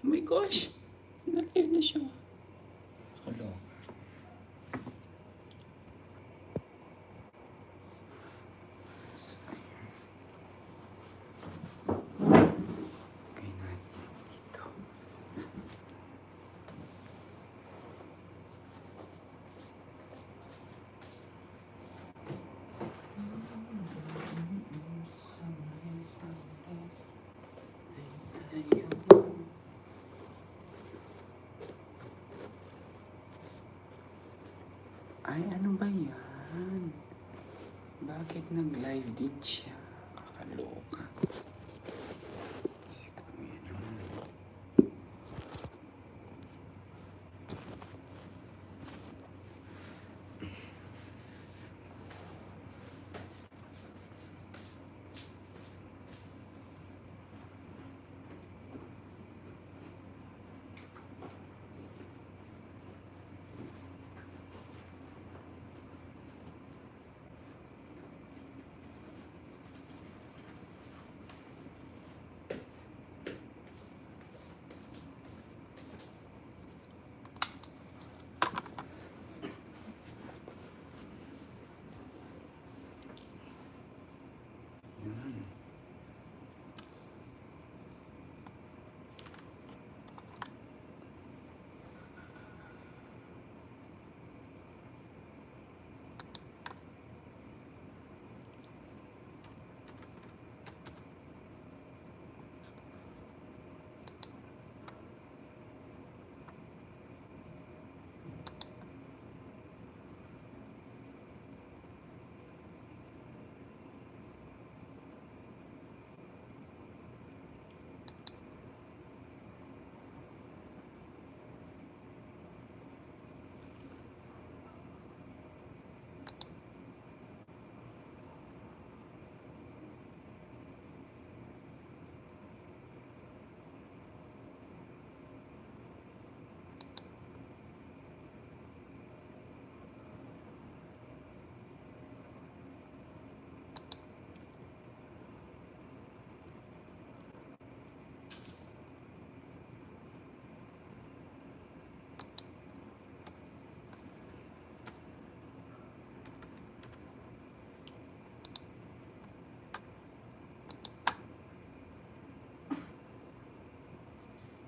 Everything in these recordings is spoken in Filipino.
Oh my gosh! Na-live na siya. Kaloka. Okay natin dito. Ay, ano ba yan? Bakit nag-live din siya? Kakaloka. Si Kuya naman. Yan.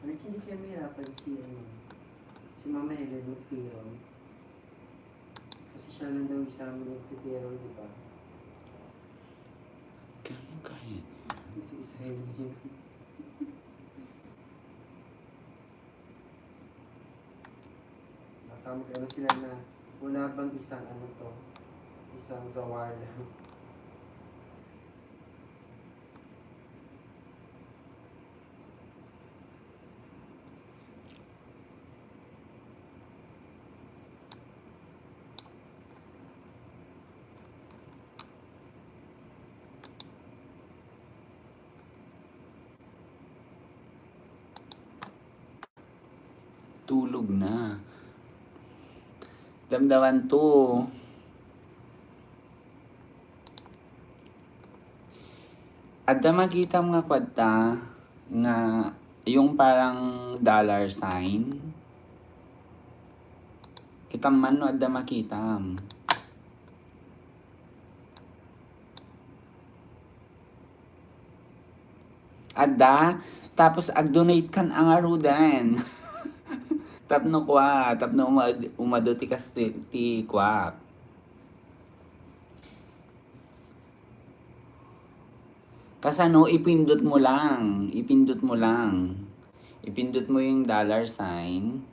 Alex, hindi kayo mahirapan si Mama Helen magpiron. Kasi siya lang daw isang magpipiron, di ba? Kaya. Kasi isahin niya. Baka mag-ano sila na wala bang isang isang gawa lang. Tulog na. Damdaman to. Adda makita nga kwadta nga yung parang dollar sign. Kitam man no adda makitam. Adda tapos ag-donate kan ang arudan. tapno umado ti kas ti kwa. Kasano ipindot mo lang, ipindot mo yung dollar sign.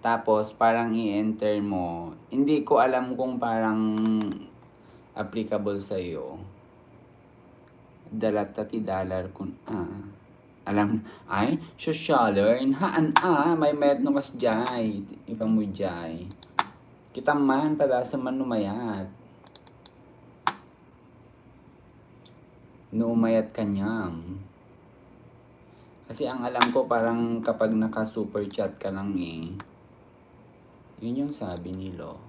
Tapos parang i-enter mo. Hindi ko alam kung parang applicable sa iyo. Dalat ti dollar kun alam ay socialer haan may met no kas jay ipang mo jay. Kita man pada sa man numayat. Numayat kanyam. Kasi ang alam ko parang kapag naka super chat ka lang yun yung sabi nilo.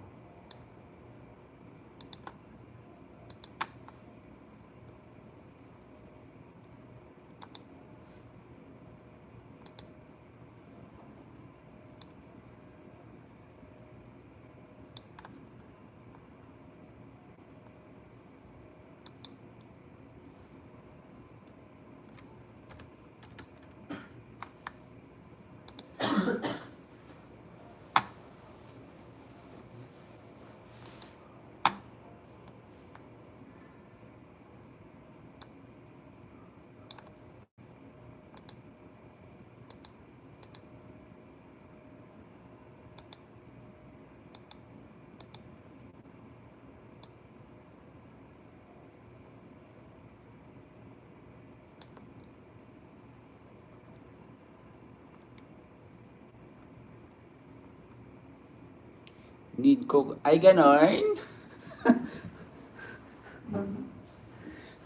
Need ko, ay ganon.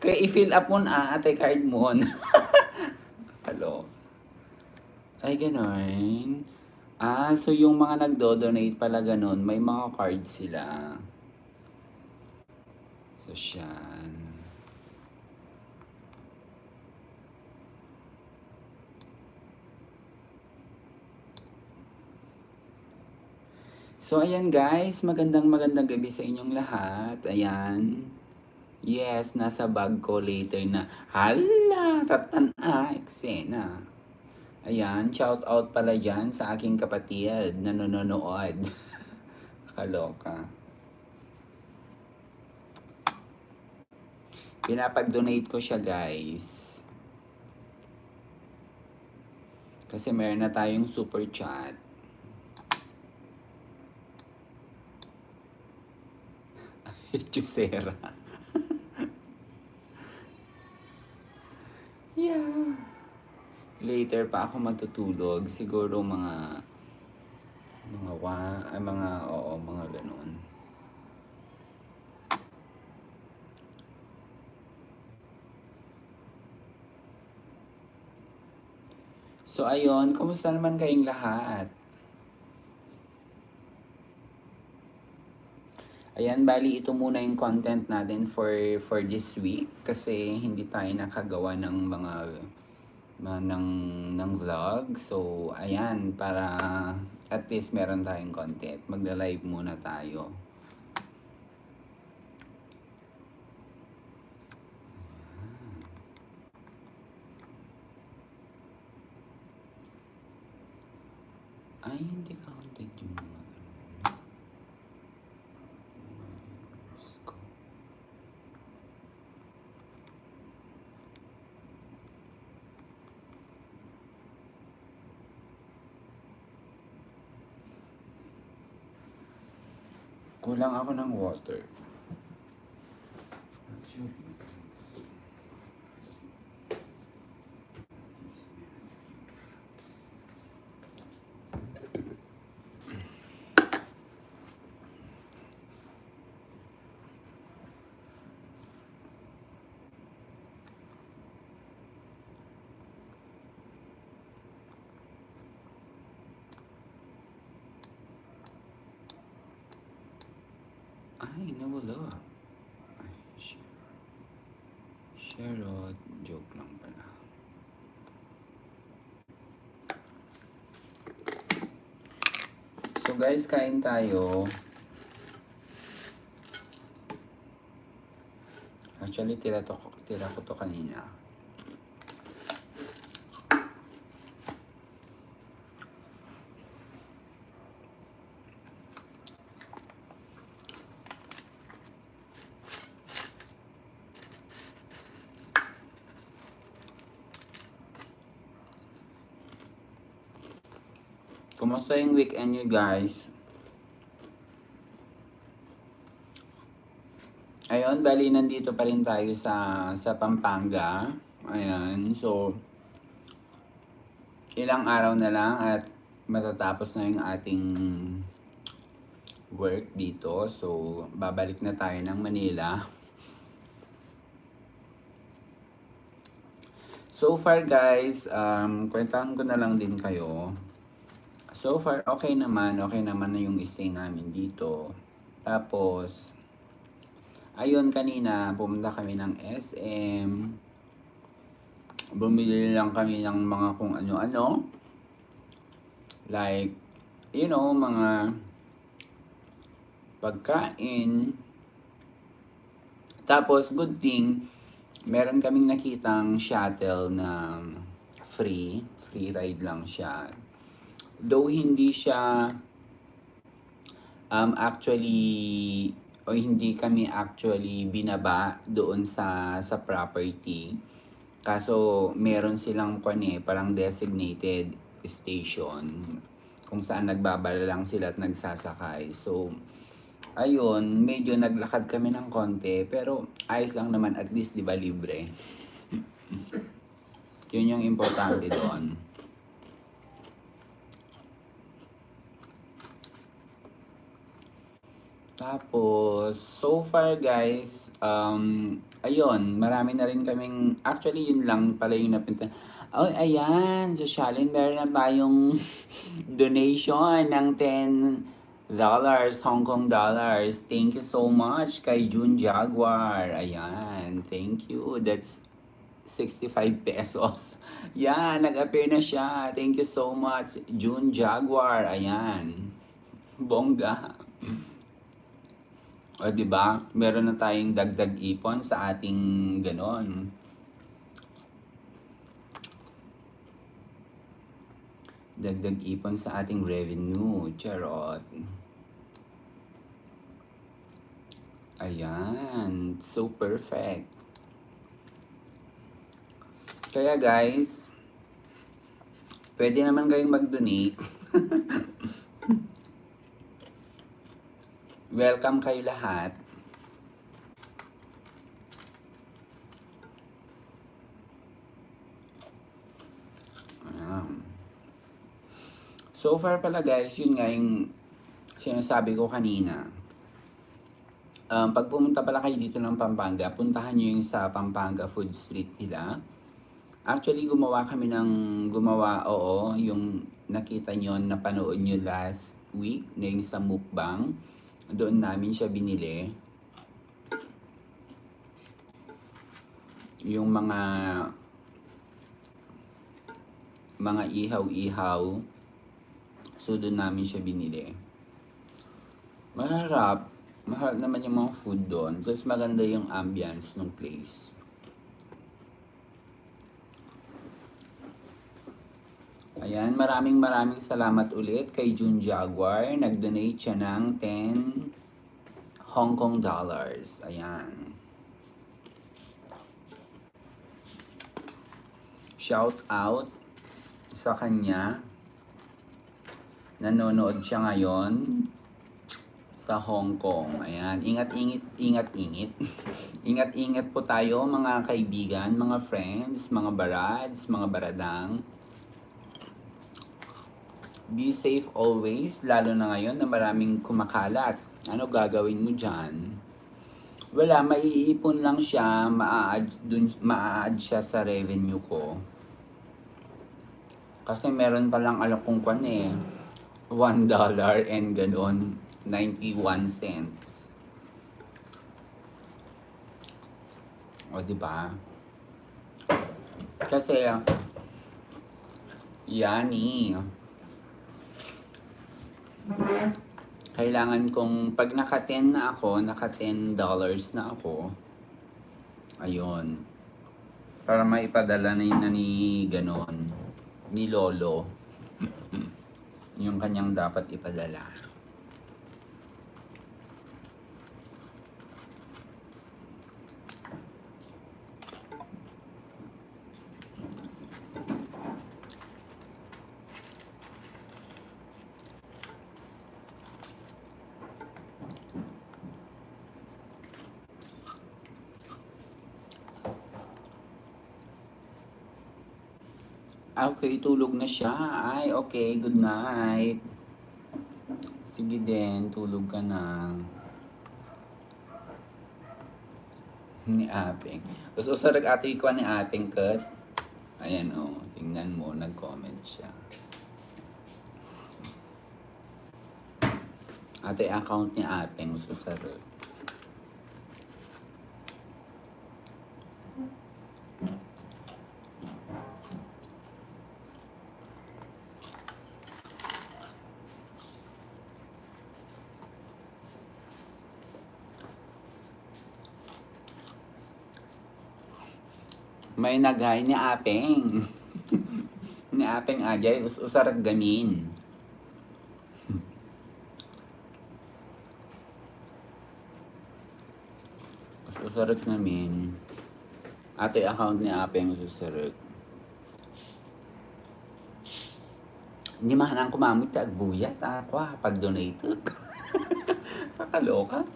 Kaya i-fill up mo na ate card mo. Hello. Ay ganon. So yung mga nagdo-donate pala ganon, may mga card sila. So siyan. So ayan guys, magandang gabi sa inyong lahat. Ayan. Yes, nasa bag ko later na. Hala, eksena. Ayan, shout out pala dyan sa aking kapatid na nanonood. Kaloka. Pinapag-donate ko siya guys. Kasi meron na tayong super chat. Chusera. Yeah. Later pa ako matutulog. Siguro mga ganoon. So ayun, kumusta naman kayong lahat? Ayan, bali ito muna yung content natin for this week kasi hindi tayo nakagawa ng ng vlog. So, ayan, para at least meron tayong content. Magla-live muna tayo. Ay, hindi counted yung mga kulang ako ng water. Ay, nawala. Ay, Sherrod. Joke lang pala. So guys, kain tayo. Actually, tira ko to kanina. Kumusta yung weekend nyo guys? Ayun, bali nandito pa rin tayo sa Pampanga. Ayan, so ilang araw na lang at matatapos na yung ating work dito. So, babalik na tayo ng Manila. So far guys, kwentahan ko na lang din kayo. So far, okay naman na yung stay namin dito. Tapos, ayun, kanina, pumunta kami ng SM. Bumili lang kami ng mga kung ano-ano. Like, you know, mga pagkain. Tapos, good thing, meron kaming nakitang shuttle na free ride lang siya. Though hindi siya hindi kami actually binaba doon sa property. Kaso meron silang parang designated station kung saan nagbabala lang sila at nagsasakay. So ayun, medyo naglakad kami ng konti pero ayos lang naman, at least 'di ba libre. Yun yung importante doon. Tapos, so far guys, ayun, marami na rin kaming, actually yun lang pala yung napunta. Oh, ayan, sa Shalin, meron na tayong donation ng $10 Hong Kong dollars. Thank you so much kay June Jaguar. Ayan, thank you. That's 65 pesos. Yan, nag-appear na siya. Thank you so much, June Jaguar. Ayan. Bongga. O, di ba? Meron na tayong dagdag ipon sa ating ganon. Dagdag ipon sa ating revenue. Charot. Ayan. So perfect. Kaya guys, pwede naman kayong mag-donate. Welcome kayo lahat. Ayan. So far pala guys, yun nga yung sinasabi ko kanina. Pag pumunta pala kayo dito ng Pampanga, puntahan nyo yung sa Pampanga Food Street nila. Actually, gumawa, oo, yung nakita nyo, napanood nyo last week, na yung sa mukbang. Doon namin siya binili. Yung mga ihaw-ihaw. So, doon namin siya binili. Maharap naman yung mga food doon. Tapos maganda yung ambience ng place. Ayan, maraming salamat ulit kay June Jaguar. Nag-donate siya ng 10 Hong Kong dollars. Ayan. Shout out sa kanya. Nanonood siya ngayon sa Hong Kong. Ayan, ingat-ingat. Ingat-ingat po tayo mga kaibigan, mga friends, mga barads, mga baradang. Be safe always, lalo na ngayon na maraming kumakalat. Ano gagawin mo dyan? Wala, maiipon lang siya, maa-add siya sa revenue ko. Kasi meron palang alakong kwan eh. $1 and gano'n, 91 cents. O, diba? Kasi, yani, kailangan kong, pag naka-10 na ako, naka-$10 na ako, ayun, para maipadala na ni ganon, ni Lolo, yung kanyang dapat ipadala. Okay, tulog na siya. Ay, okay, good night. Sige din, tulog ka na. Ni Apeng. Gusto sarag ate ko ni Apeng cut. Ayan o, tingnan mo, nag-comment siya. Ate account ni Apeng, gusto sarag. May naghay ni Apeng. Ni Apeng ajay, usarag gamin. Usarag namin. Ate account ni Apeng usarag. Hindi mahanang kumamit ka agbuyat ako pag donated. Kakaloka.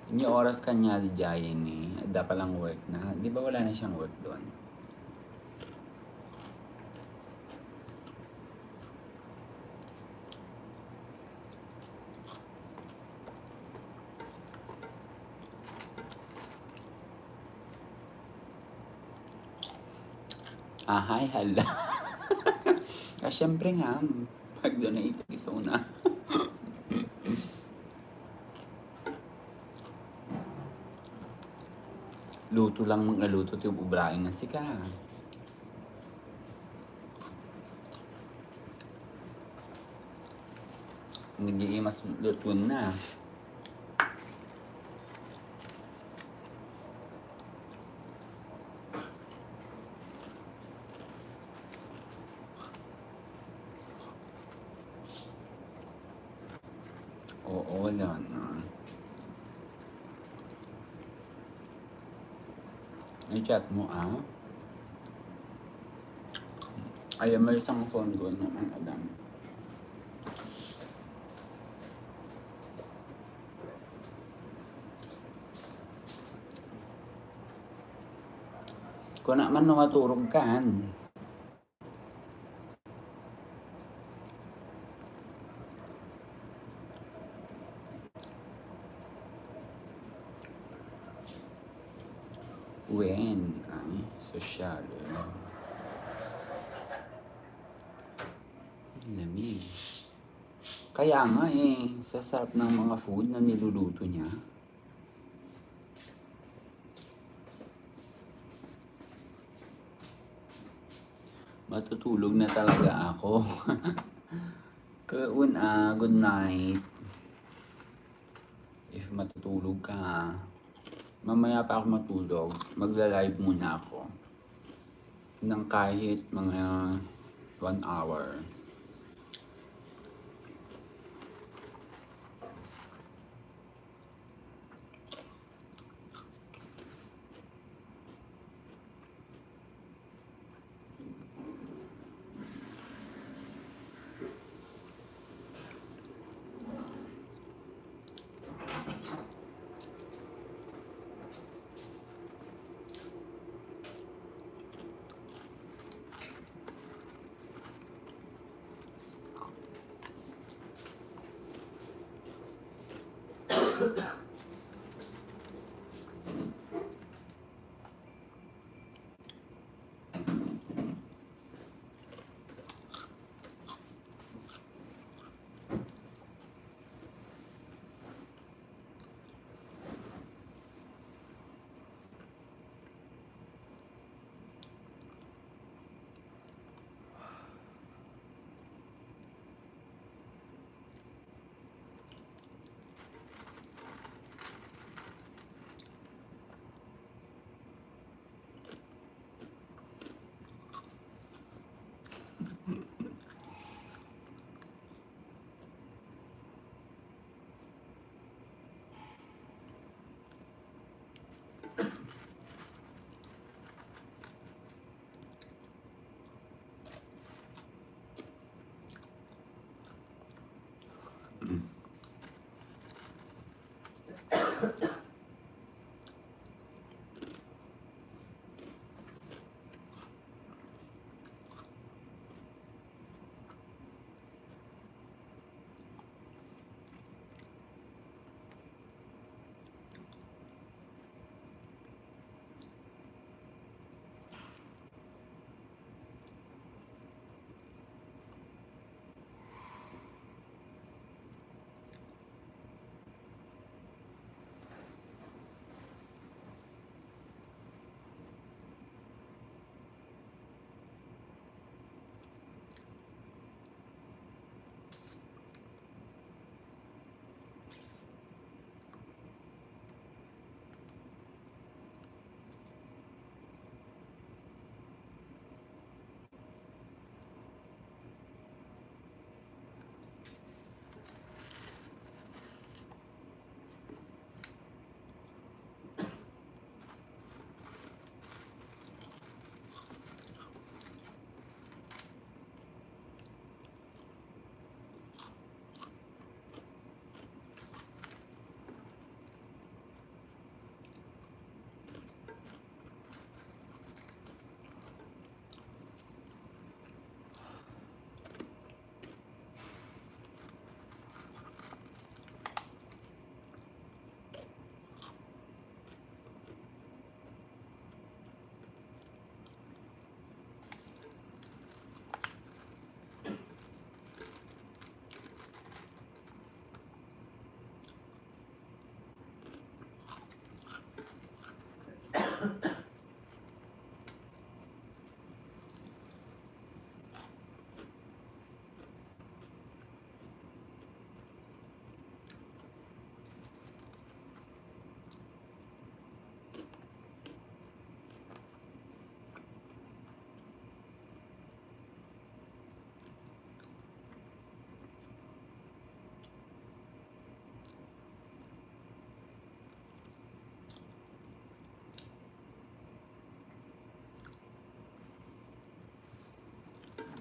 Ini oras kanya di Jayen ni. Ada palang work na. Di ba wala na siyang work doon? Hi, hala. Syempre nga, pag-donate gusto ko na. Luto lang mga luto yung ubraing na sika. Nag-iimas luto na. Oo, wala na. I-chat mo Ay, may isang phone ko naman, Adam. Kung na man nakaturog kan. When ay sosyal. Lamig. Kaya nga sa sarap ng mga food na niluluto niya. Matutulog na talaga ako. Kaun good night. If matutulog ka, mamaya pa ako matulog, magla-live muna ako. Ng kahit mga 1 hour.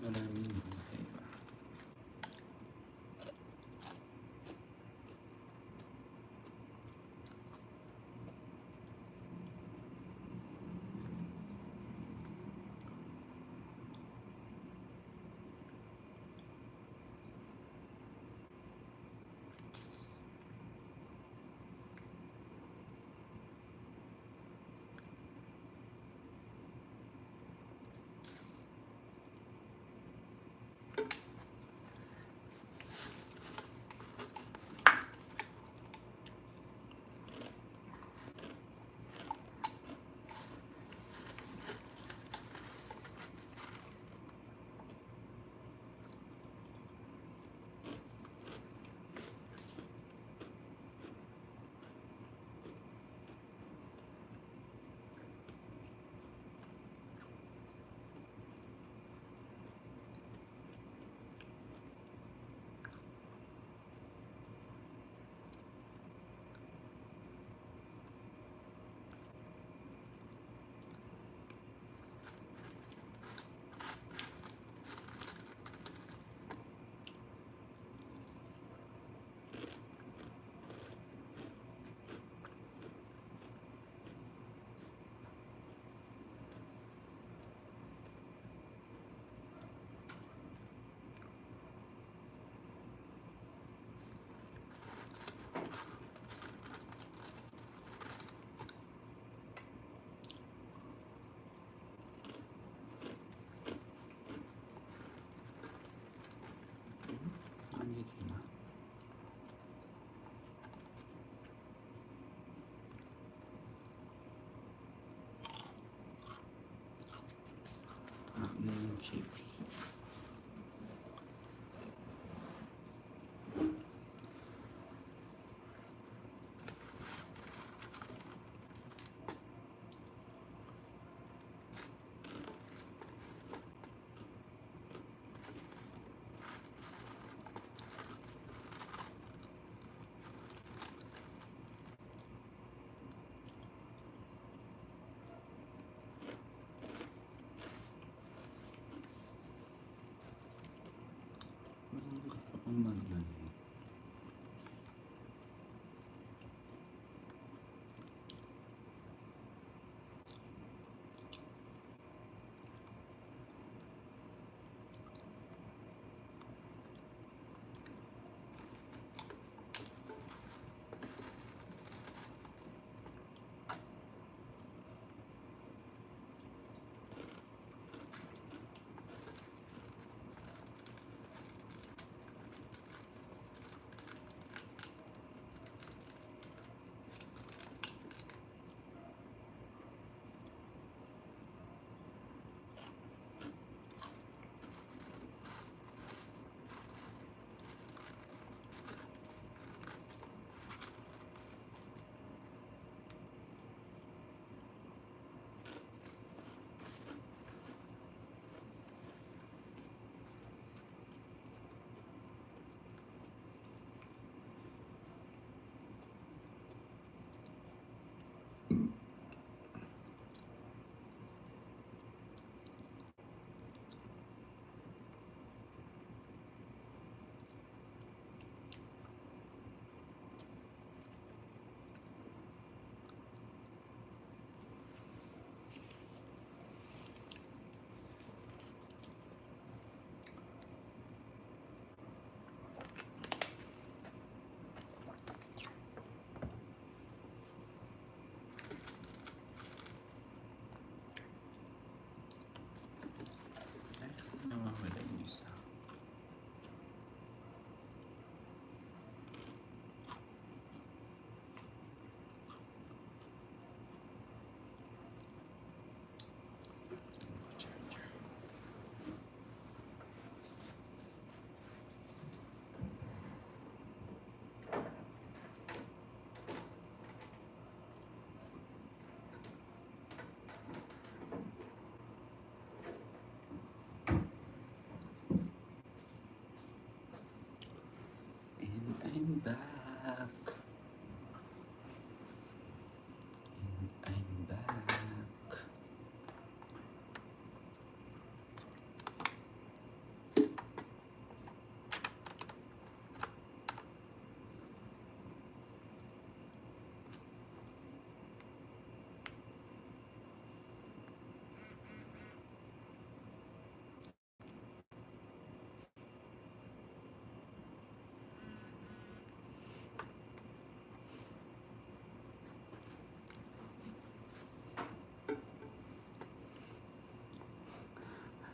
Maraming okay ba? Andito na. Chips. Gusto kong mag-ano.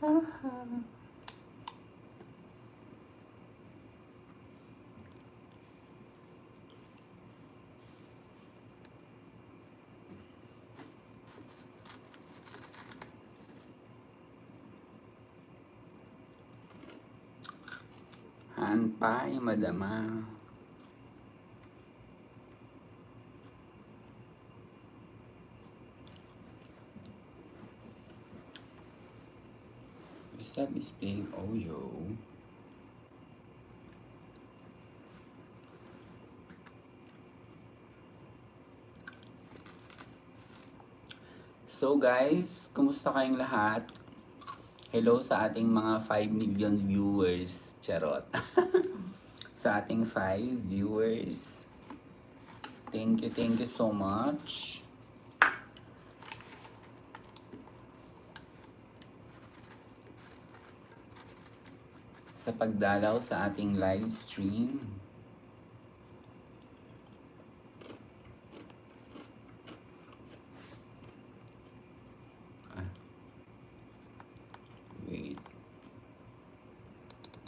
Hanpay, madama. Stop displaying audio. So guys, kumusta kayong lahat? Hello sa ating mga 5 million viewers. Charot. Sa ating 5 viewers. Thank you so much. Sa pagdalaw sa ating live stream. Wait.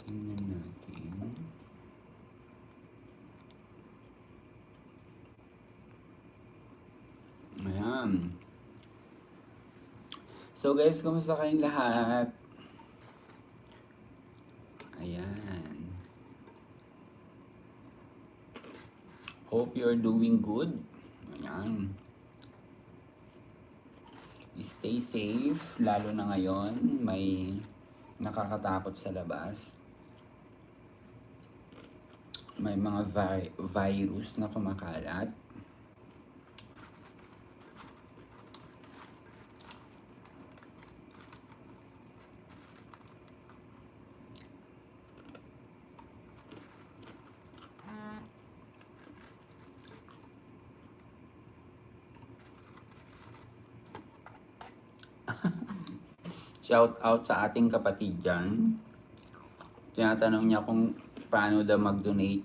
Tingnan natin. Ayan. So guys, kumusta kayong lahat? Ayan. Hope you're doing good. Ayan. Stay safe, lalo na ngayon, may nakakatakot sa labas. May mga virus na kumakalat. Shout out sa ating kapatid dyan. Tinatanong niya kung paano daw mag-donate.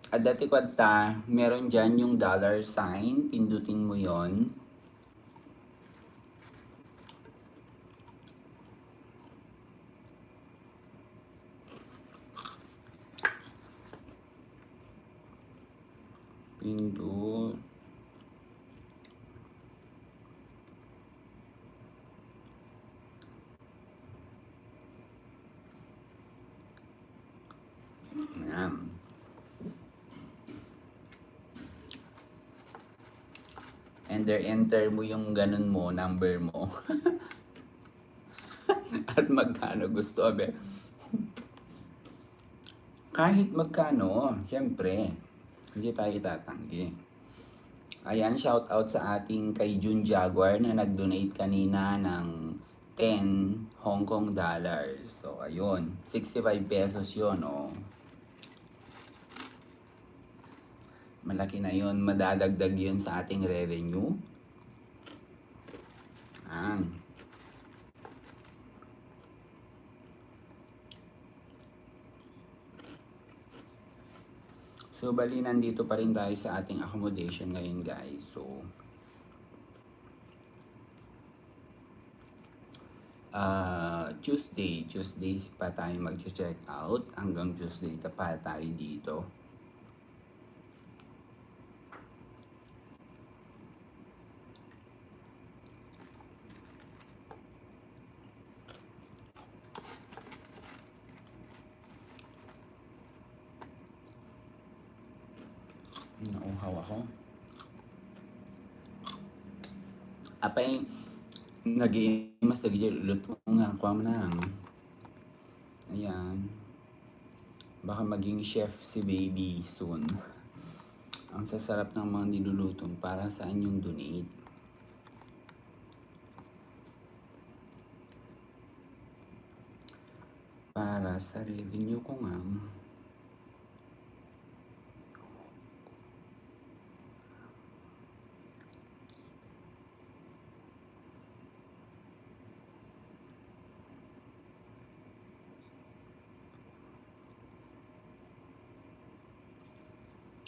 At dati kwanta, meron dyan yung dollar sign. Pindutin mo yon. Pindut. Ayan. Enter mo yung ganun mo, number mo. At magkano gusto, abe. Kahit magkano, syempre, hindi tayo itatanggi. Ayan, shout out sa ating kay Jun Jaguar na nag-donate kanina ng 10 Hong Kong dollars. So, ayun, 65 pesos yun, oh. Malaki na yun, madadagdag yun sa ating revenue. So, bali nandito pa rin tayo sa ating accommodation ngayon, guys. So, Tuesday pa tayo mag-check out. Hanggang Tuesday pa tayo dito. Nauhaw ako. Apay, nag-iimas lagi luto nga ko na. Ayan. Baka maging chef si baby soon. Ang sasarap ng mga niluluto. Para saan yung donate? Para sa revenue ko nga.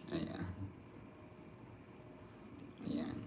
Ayan. Ayan.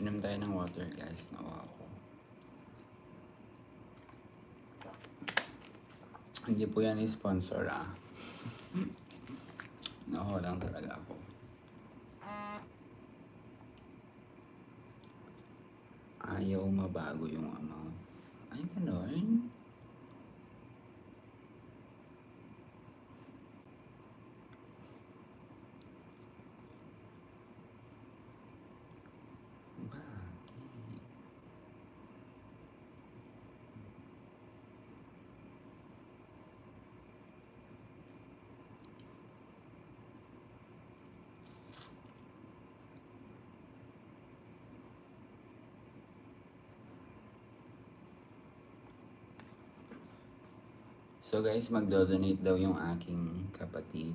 Inom tayo ng water guys, nawa ako. Hindi po yan sponsor Nawa lang talaga ako. Ayaw mabago yung amount. Ay, ganon. Bakit? So guys, magdo-donate daw yung aking kapatid.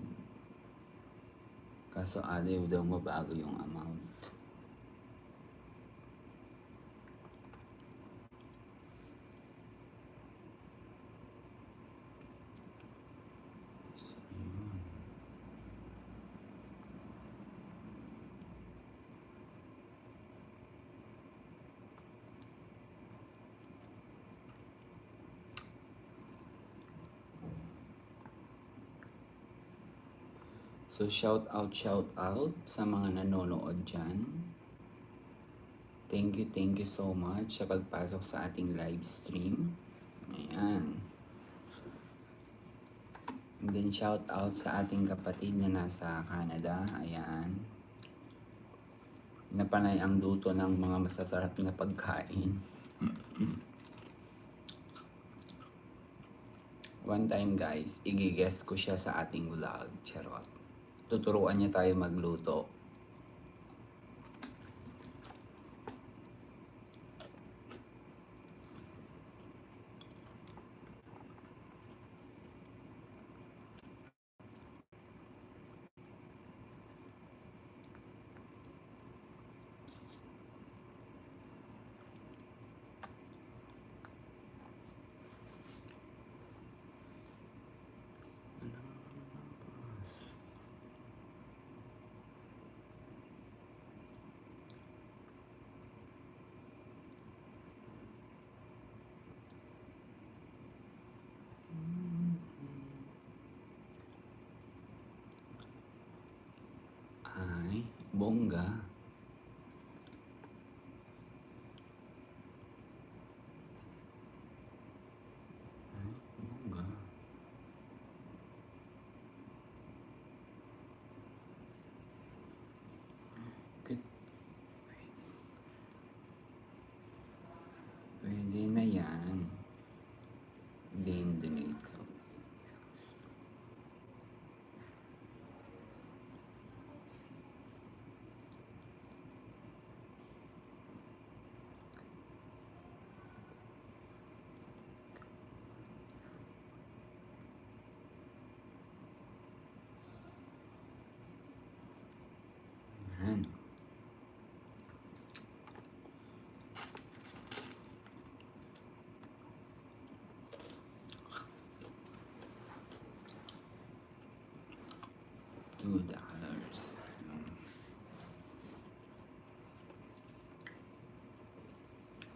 Kaso ayaw daw mabago yung amount. So, yun. So shout out sa mga nanonood dyan. Thank you so much sa pagpasok sa ating live stream. Ayan. And then shout out sa ating kapatid na nasa Canada. Ayan. Napanay ang luto ng mga masasarap na pagkain. One time guys, igigess ko siya sa ating vlog. Charot. Tuturuan niya tayo magluto. Ay, bongga. Ay, bongga. Good. Pwede na yan. Then donate ka. Yan. $2.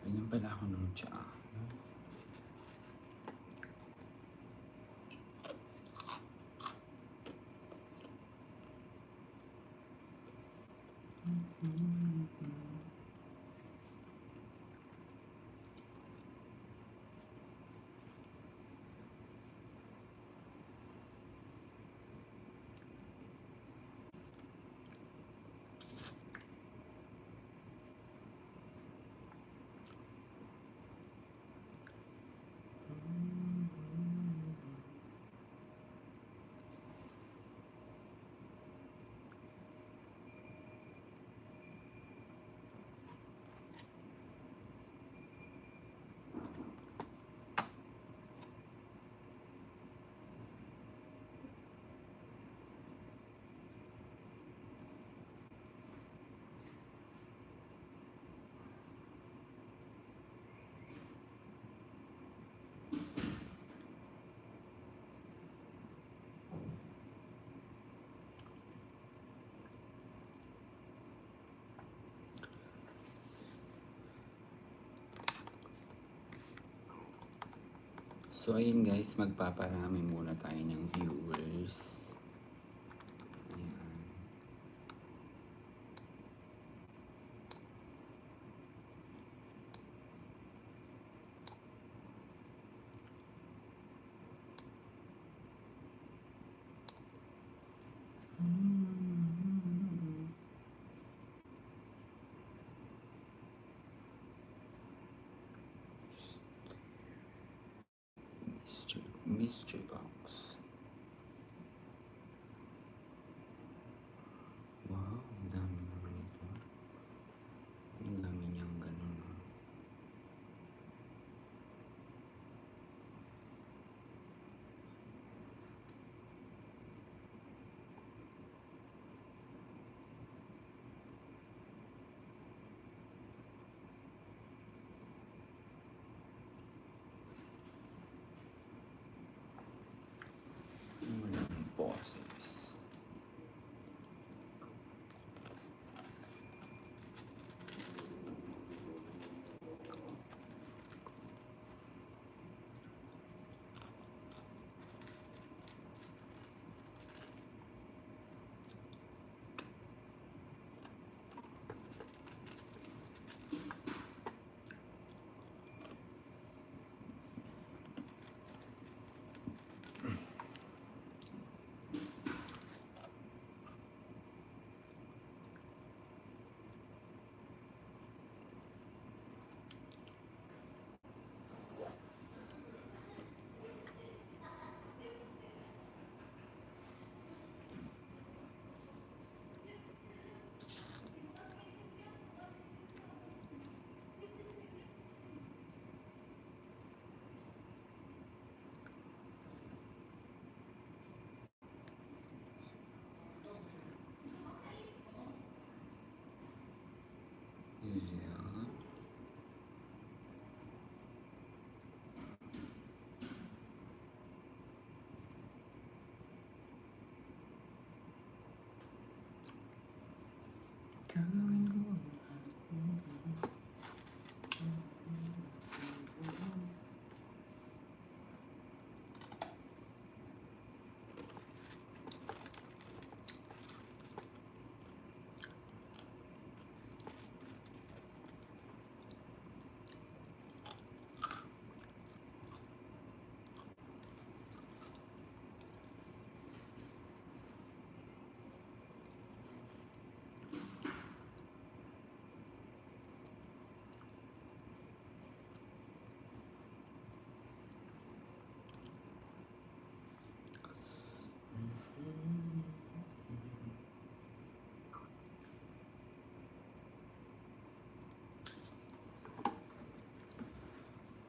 Ganyan pala ako ng tsa. So ayun guys, magpaparami muna tayo ng viewers. Ayan. Mystery box. Wow, ang dami naman ito. Ang dami niyang ganun. Walang boses. Yeah. Gagawin ko ang lahat.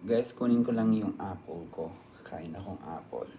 Guys, kunin ko lang yung apple ko. Kain akong apple.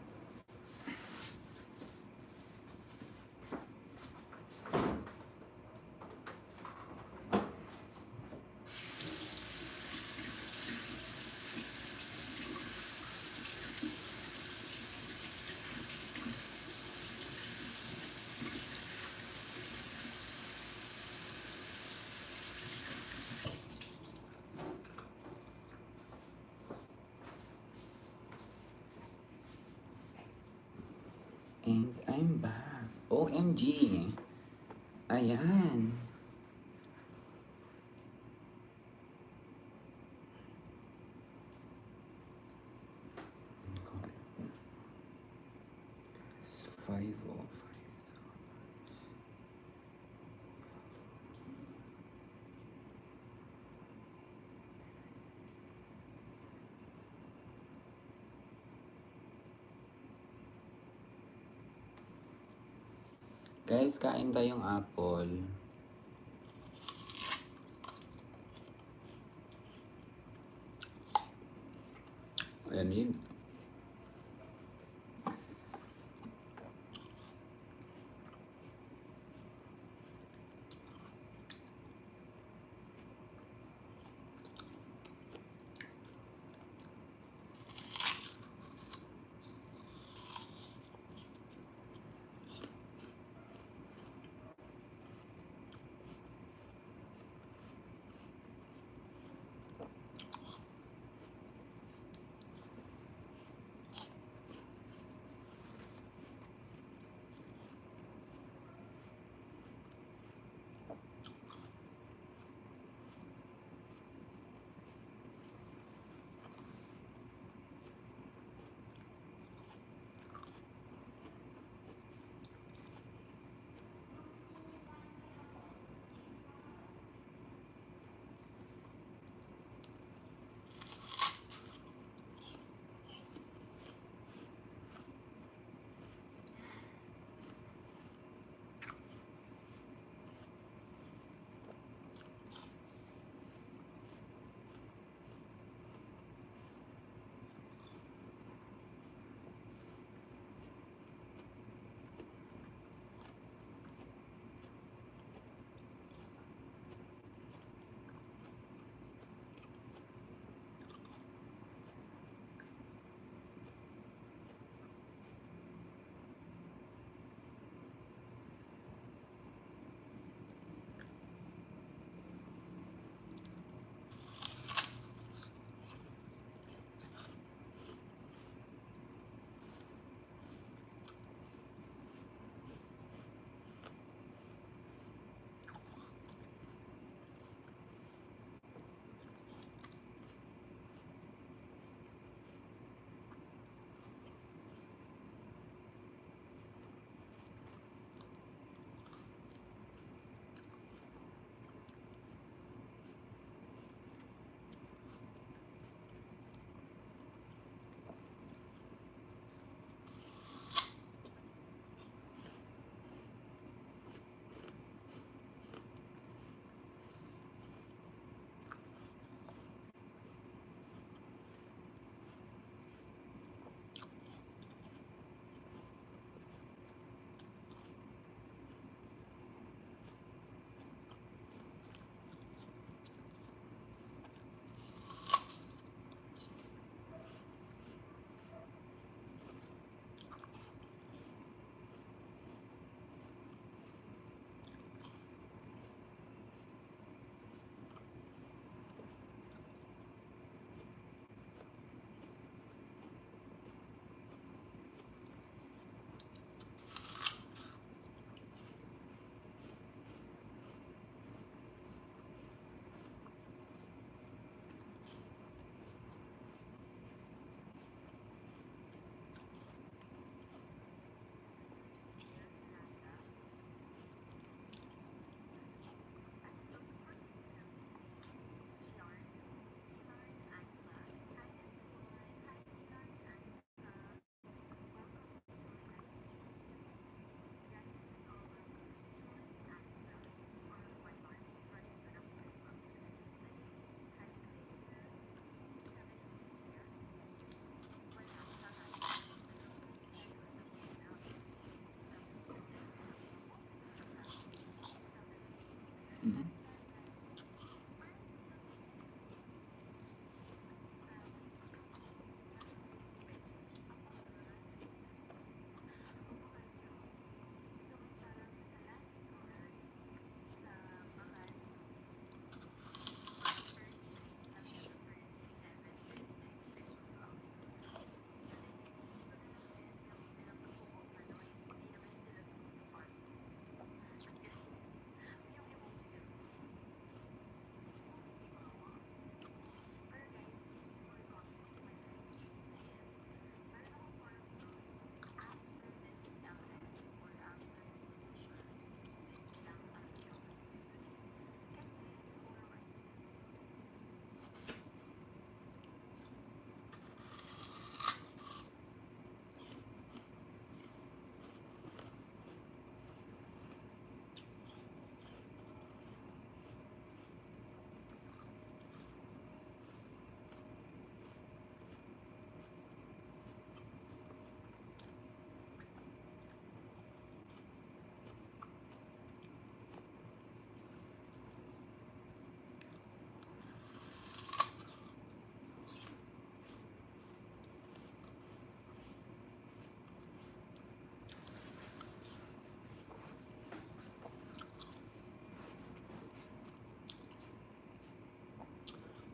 And I'm back. OMG! Ayan. It's 5:05. Guys, kain tayong apple. Ayan yun.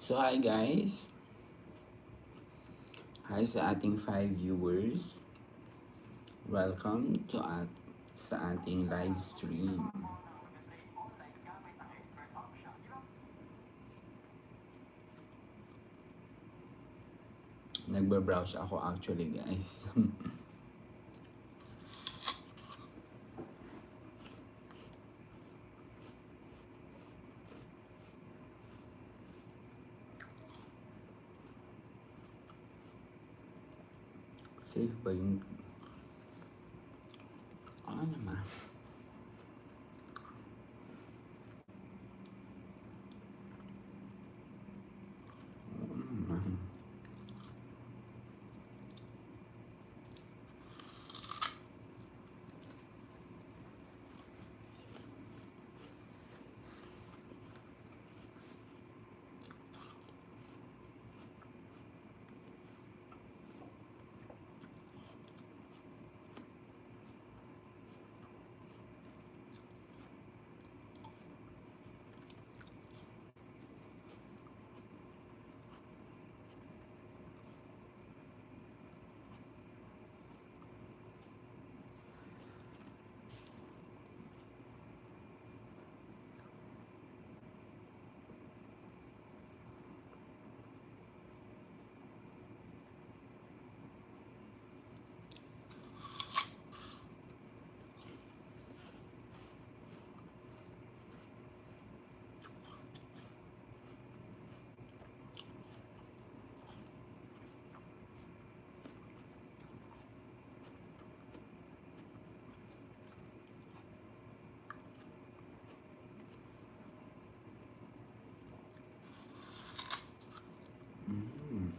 So hi guys. Hi sa ating 5 viewers. Welcome to sa ating live stream. Nagbe-browse ako actually guys. Safe ba yung... Ano naman? Oo naman. Mm.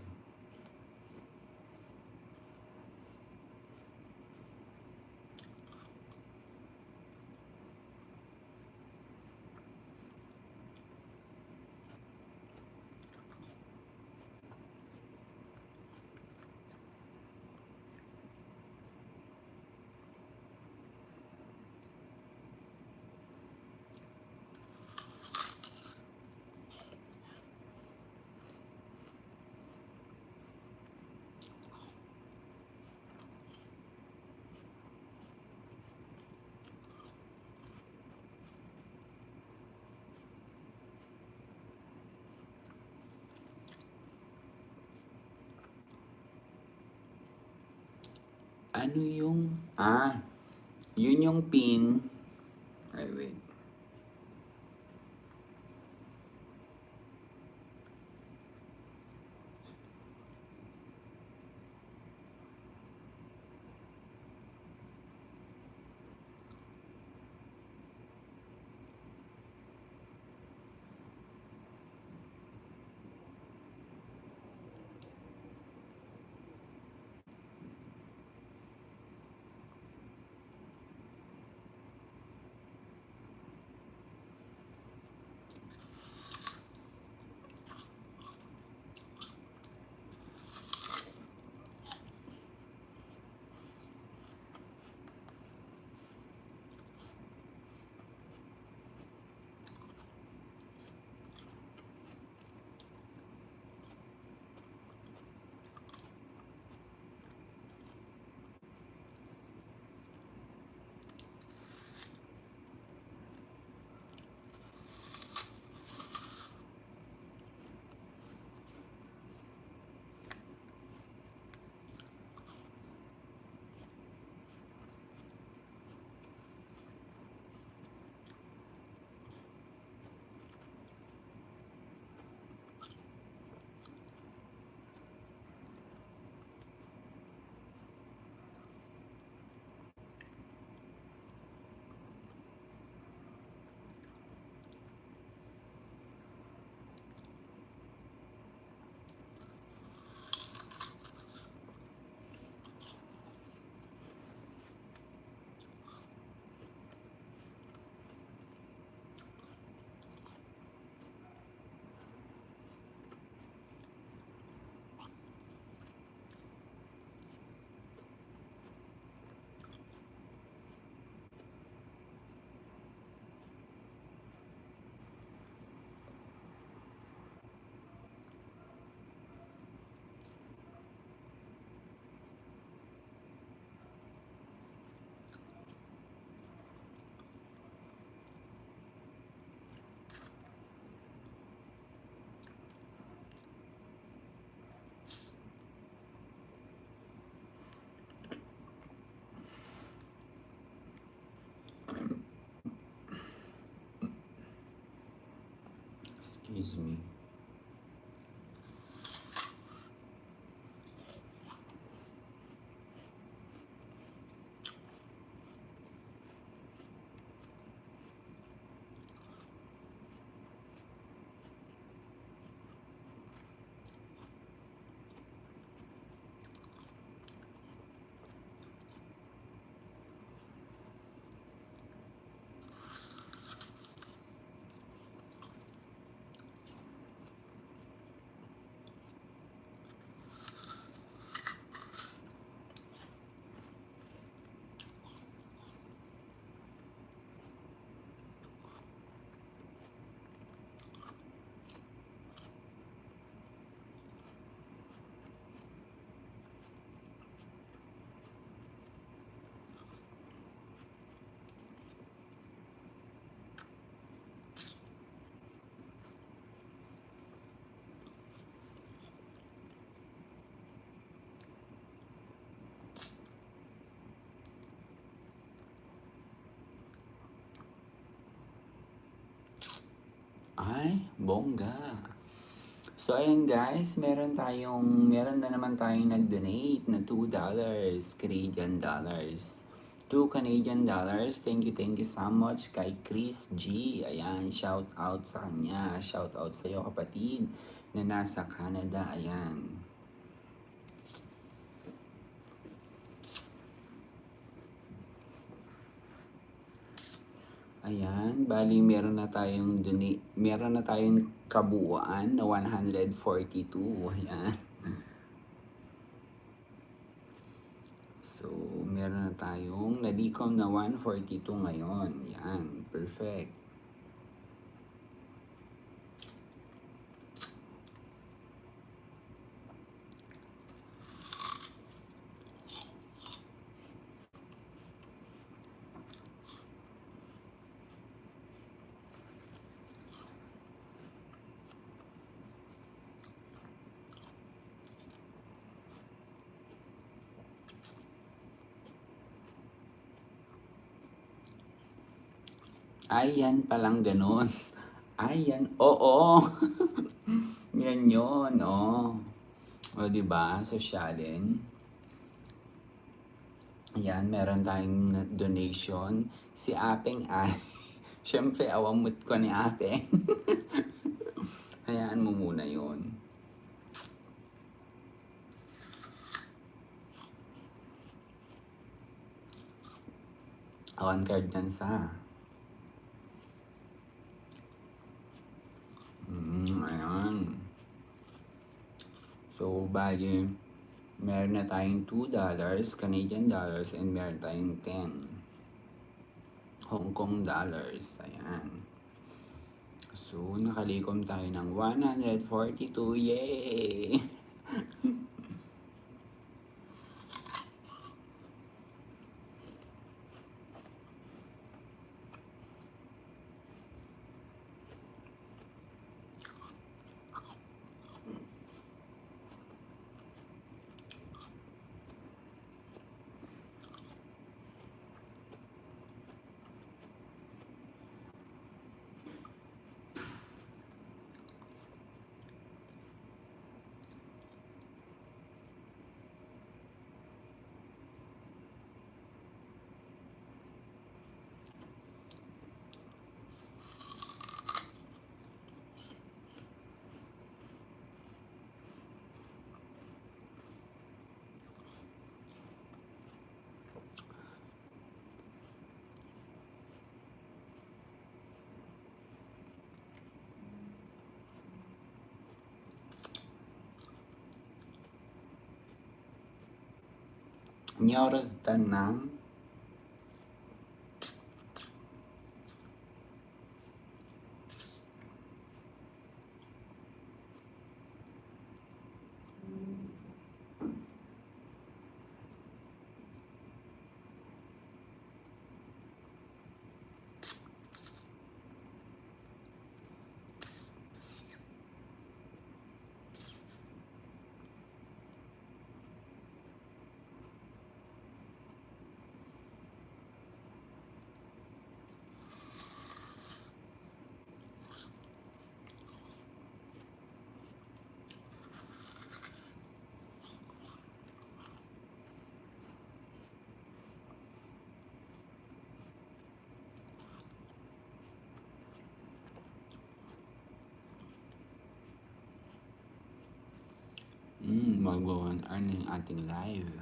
Ano yung... yun yung pin. Ay, wait. Excuse me. Ay, bongga. So, ayun guys, meron na naman tayong nag-donate na $2 Canadian dollars. 2 Canadian dollars. Thank you so much kay Chris G. Ayan, shout out sa kanya. Shout out sa iyo kapatid na nasa Canada. Ayan. Ayan, bali meron na tayong kabuuan na 142. Ayan. So, meron na tayong nalikom na 142 ngayon. Yan, perfect. Ay, yan palang ganon. Ay, yan. Oo. Yan yun. Oh. O, diba? Sosyalin. Ayan, meron tayong donation. Si Apeng ay, syempre, awamot ko ni Apeng. Hayaan mo muna yon. On card dyan sa. Ayan. So, bali, meron na tayong $2 Canadian dollars and meron tayong 10 Hong Kong dollars. Ayan. So, nakalikom tayo ng 142. Yay! Nyoros tanang. mag-1 hour na yung ating live.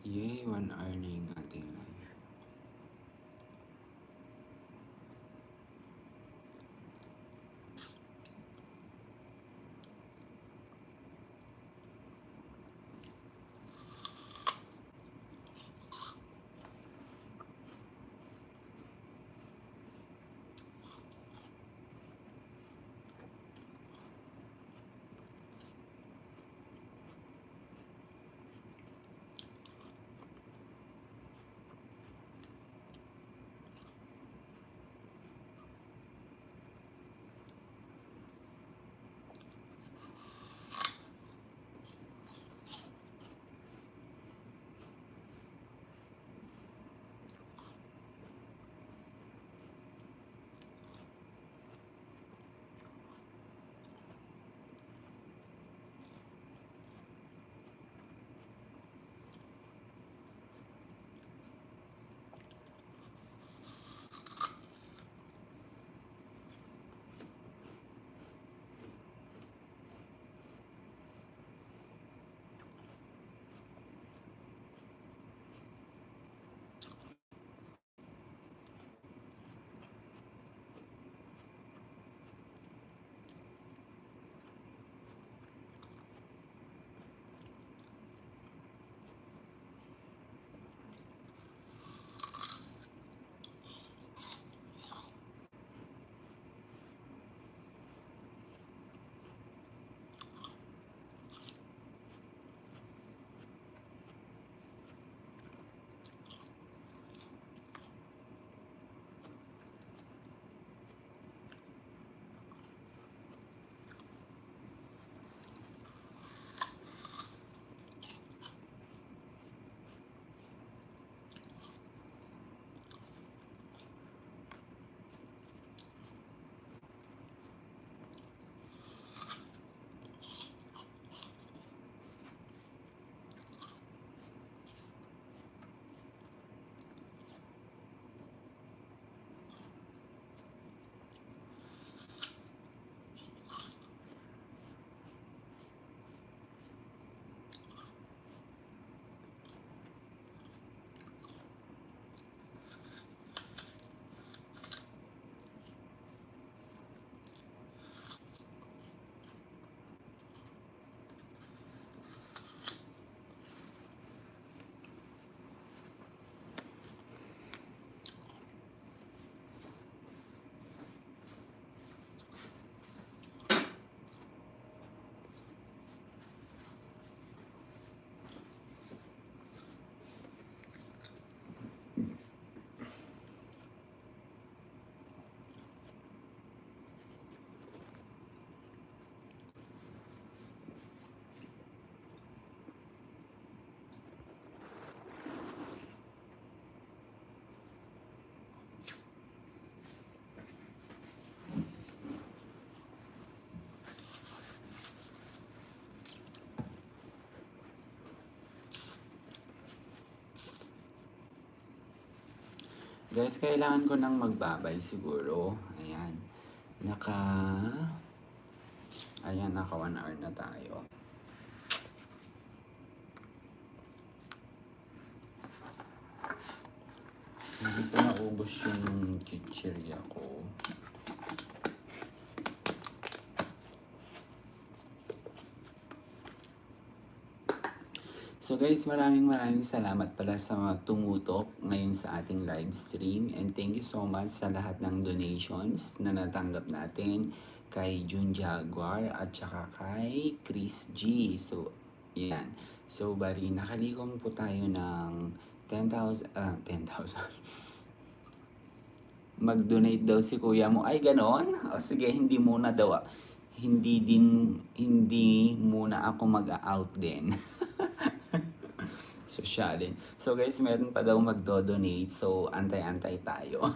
Yay, 1 hour na yung ating live. Guys, kailangan ko nang magbabay siguro. Ayan. Ayan, naka 1 hour na tayo. Hindi ko naubos yung chichirya ko. So guys, maraming salamat pala sa mga tumutok ngayon sa ating live stream, and thank you so much sa lahat ng donations na natanggap natin kay June Jaguar at saka kay Chris G. So, yan. So, bali, nakalikom po tayo ng 10,000. Mag-donate daw si kuya mo. Ay, ganon? O sige, hindi muna daw. Hindi muna ako mag-out din. So, siya din. So, guys, meron pa daw magdo-donate. So, antay-antay tayo.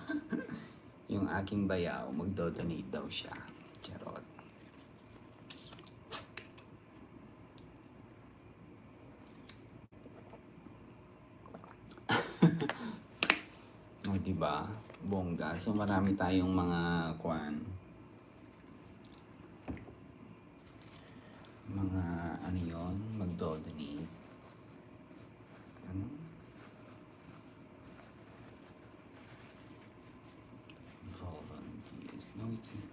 Yung aking bayaw, magdo-donate daw siya. Charot. O, diba? Bongga. So, marami tayong mga mga ano yun, magdo-donate. Ano? Volunteers. No, it's not.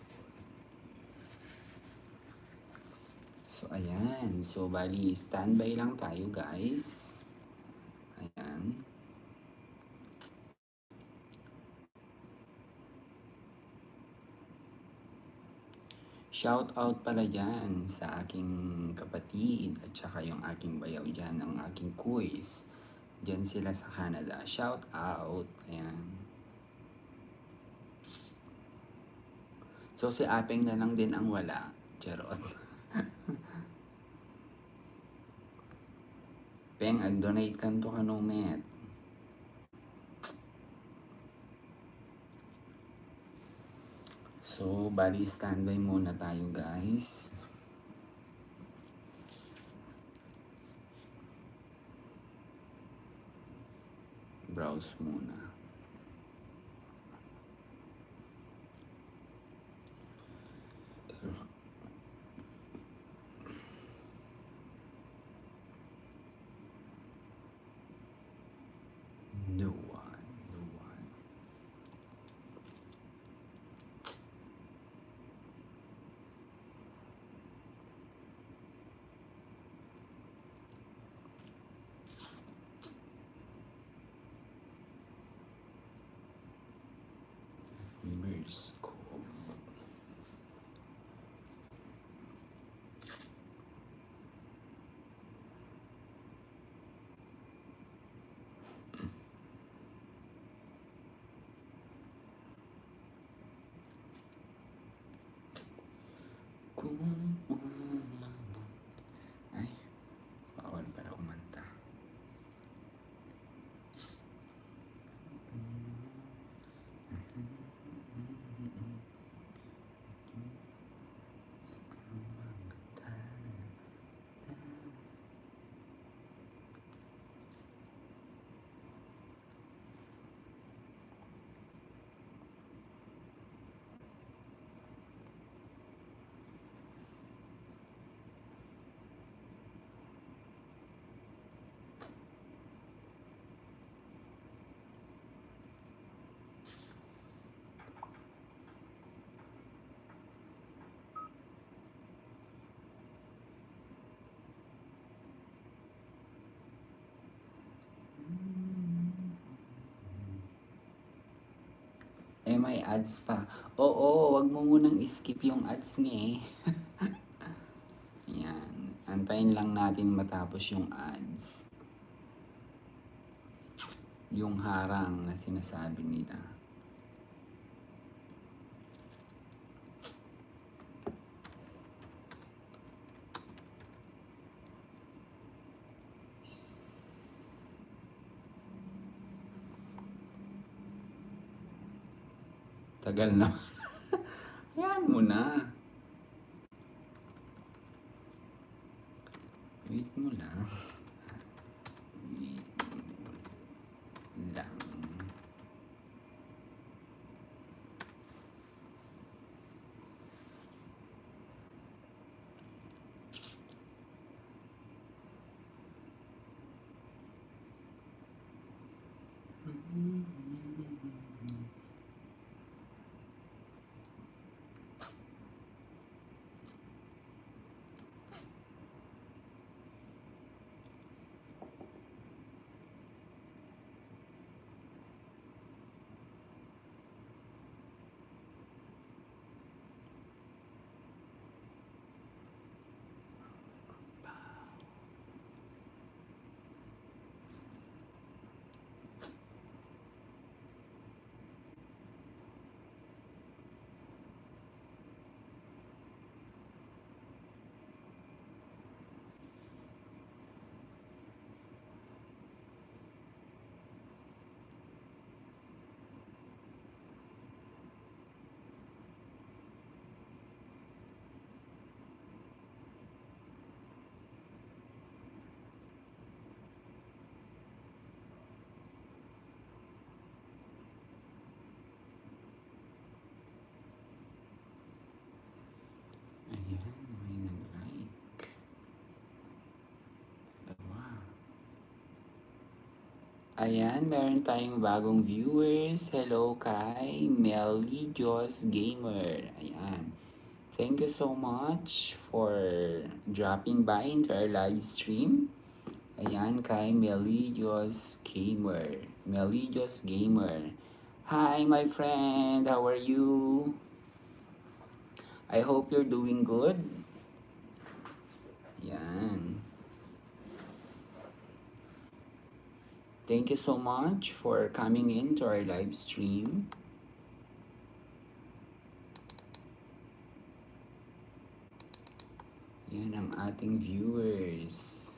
So, ayan. So, bali, standby lang tayo, guys. Ayan. Shout out pala dyan sa aking kapatid at saka yung aking bayaw dyan, ang aking quiz. Dyan sila sa Canada. Shout out. Ayan. So, si Apeng na lang din ang wala. Charot. Peng, ag-donate kan to kanumet. So, bali standby muna tayo, guys. Browse muna. No one. Mirskov. Kung ay, bawal pala kumanta. Eh, may ads pa. Oo, wag mo munang skip yung ads niya eh. Yan. Antayin lang natin matapos yung ads. Yung harang na sinasabi nila. Tagal na. Yan mo na. Wait mo lang. Wait mo lang. Ayan, meron tayong bagong viewers. Hello kay Melly Diyos Gamer. Ayan. Thank you so much for dropping by into our live stream. Ayan, kay Melodious Gamer. Melodious Gamer. Hi, my friend. How are you? I hope you're doing good. Yan. Thank you so much for coming in to our live stream. Yan ang ating viewers.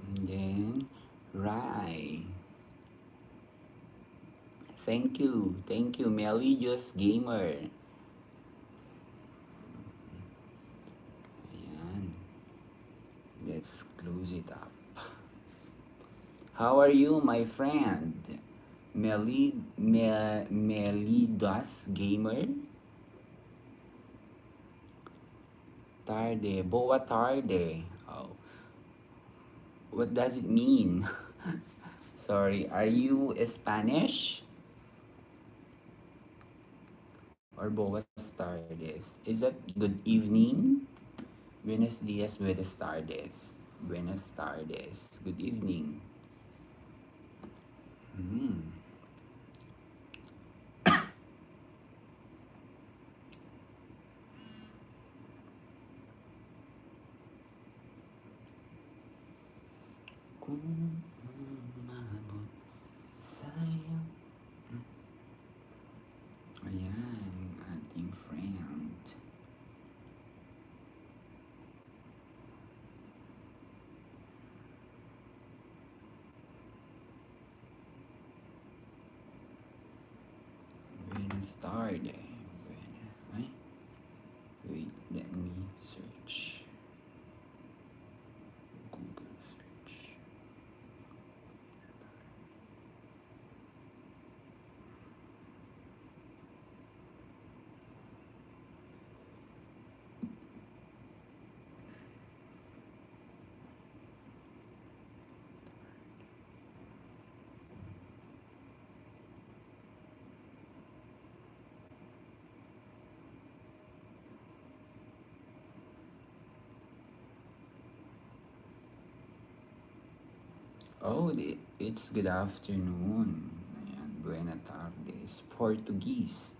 And then, Rai. Thank you. Thank you, Melodious Gamer. Ayan. Let's close it up. How are you, my friend? Melidas Gamer? Tarde. Boa tarde. Oh. What does it mean? Sorry, are you Spanish? Or buenas tardes? Is that good evening? Buenos dias, buenas tardes. Buenas tardes. Good evening. Hmm. Kung umabot tayo. Ayan, ating friend. Buenas tarde. Ay, wait, let me search. Google search. Oh, it's good afternoon. Ayan, buena tardes. Portuguese.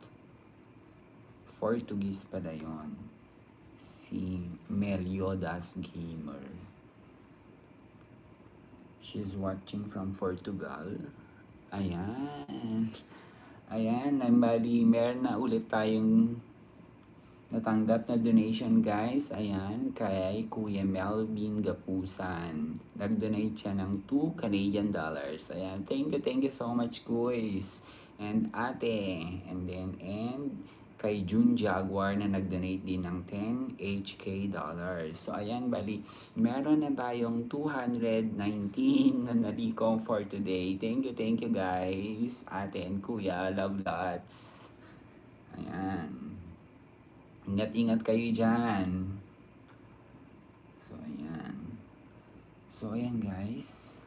Portuguese pala yun. Si Meliodas Gamer. She's watching from Portugal. Ayan. Ayan, bali, meron na ulit tayong natanggap na donation, guys. Ayan, kay Kuya Melvin Gapusan. Nag-donate siya ng 2 Canadian dollars. Ayan, thank you so much, guys. And ate, and kay June Jaguar na nag-donate din ng 10 HK dollars. So, ayan, bali, meron na tayong 219 na nalikom for today. Thank you, guys. Ate and kuya, love lots. Ayan. Ingat-ingat kayo dyan. So, ayan guys.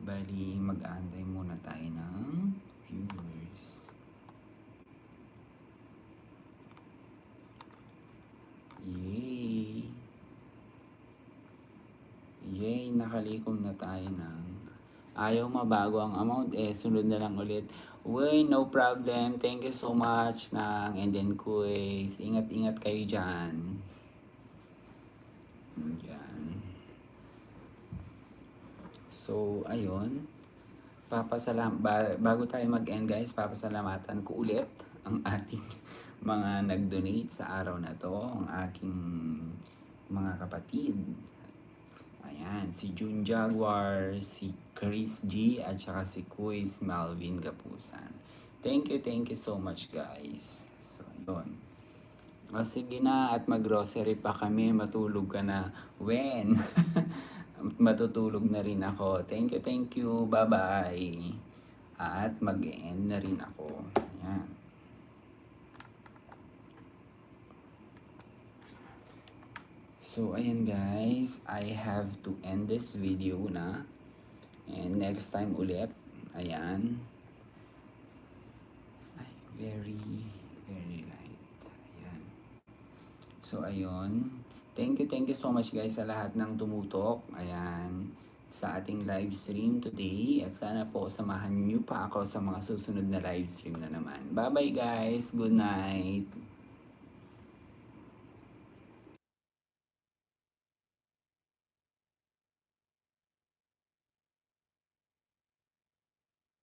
Bali, mag-aantay muna tayo ng viewers. Yay! Yay! Nakalikom na tayo ng ayaw mabago ang amount. Sunod na lang ulit. Uy, no problem. Thank you so much ng and then quiz. Ingat-ingat kayo dyan. Dyan. So, ayun. Bago tayo mag-end guys, papasalamatan ko ulit ang ating mga nag-donate sa araw na to. Ang aking mga kapatid. Ayan, si June Jaguar, si Chris G, at saka si Quiz Malvin Gapusan. Thank you so much guys. So, yun. O sige na, at mag-grocery pa kami, matulog ka na. When? Matutulog na rin ako. Thank you. Bye-bye. At mag-end na rin ako. Ayan. So, ayan guys, I have to end this video na. And next time ulit, ayan. Ay, very, very light. Ayan. So, ayun. Thank you so much guys sa lahat ng tumutok. Ayan. Sa ating live stream today. At sana po samahan niyo pa ako sa mga susunod na live stream na naman. Bye-bye guys. Good night.